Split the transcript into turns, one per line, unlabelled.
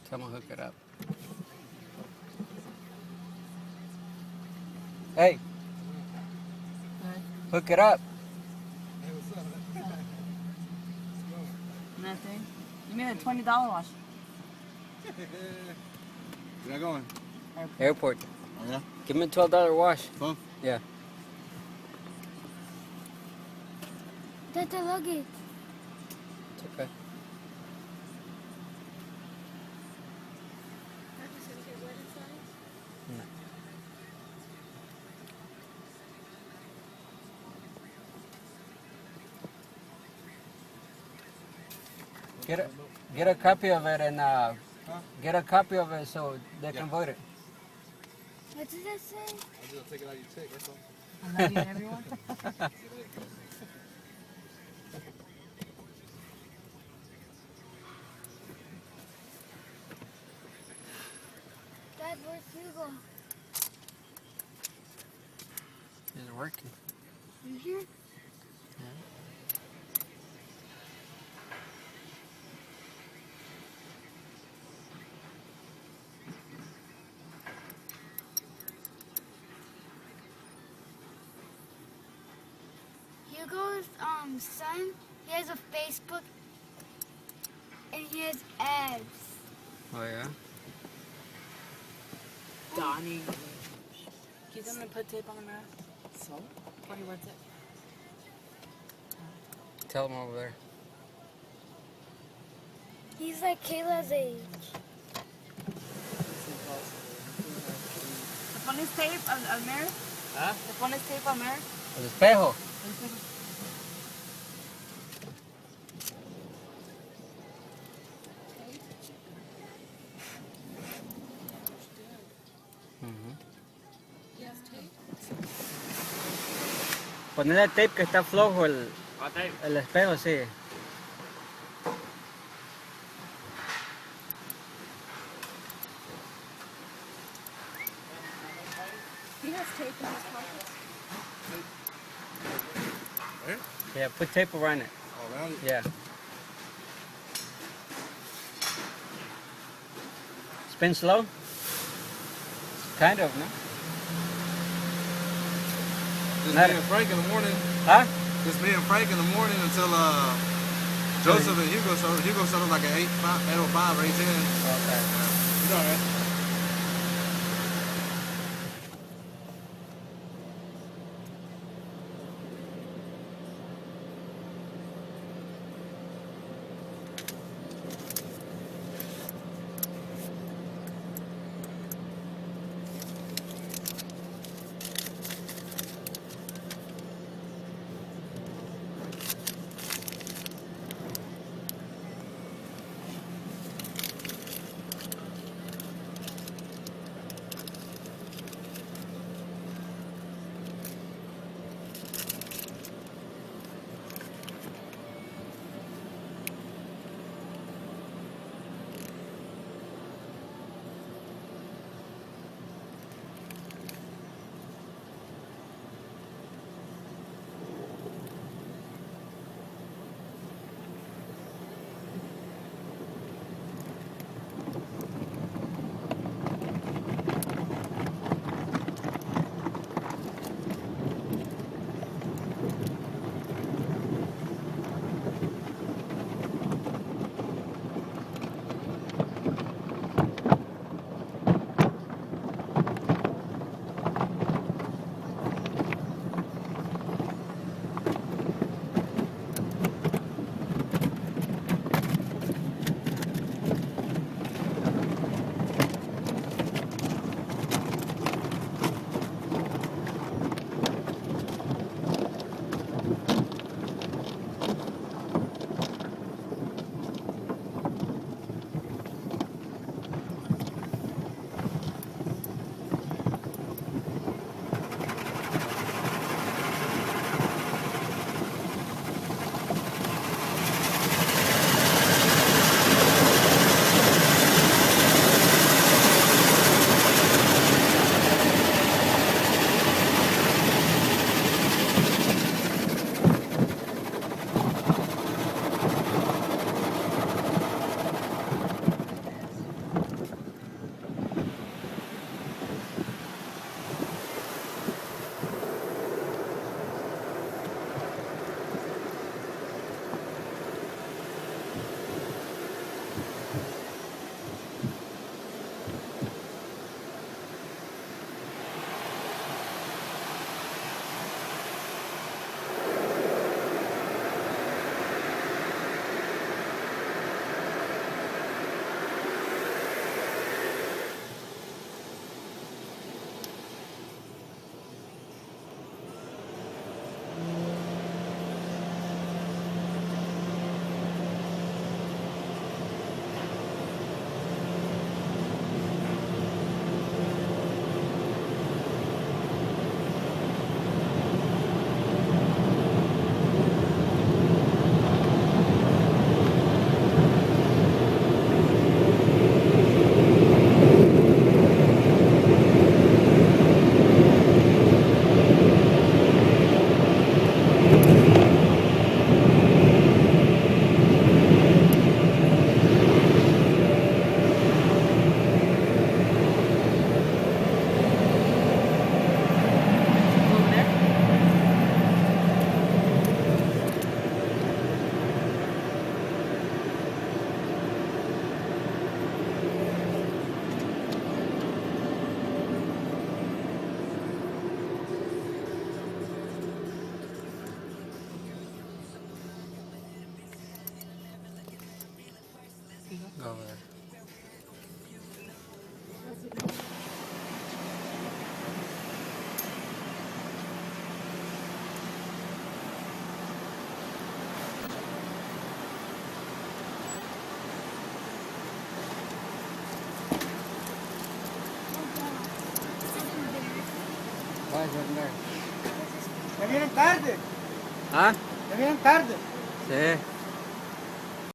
Tell him to hook it up. Hey, hook it up.
Nothing. You made a $20 wash.
Where you going?
Airport.
Oh, yeah?
Give me a $12 wash.
Huh?
Yeah.
That's the luggage.
It's okay. Get a copy of it and get a copy of it so they can vote it.
What does that say?
I'm just take it out of your check, that's all.
I love you, everyone.
Dad, where's Hugo?
Is it working?
You here? Hugo's son, he has a Facebook and he has ads.
Oh yeah.
Donnie. Can you tell me to put tape on the mirror? So? What do you want it?
Tell them over there.
He's like Kayla's age.
¿Le pones tape al mirror?
¿Ah?
¿Le pones tape al mirror?
El espejo. Ponerle tape que está flojo el espejo, sí.
He has tape in his pocket.
Where?
Yeah, put tape around it.
Oh, around it?
Yeah. Spin slow? Kind of, no?
Just
Not
me and Frank in the morning.
Huh?
Just me and Frank in the morning until Joseph and Hugo started. Hugo started like at 8:05 or 8:10.
Okay.
It's all right.
ver. Vai, Jornal.
¿Ya vienen tarde?
¿Ah?
¿Ya vienen tarde?
Sí.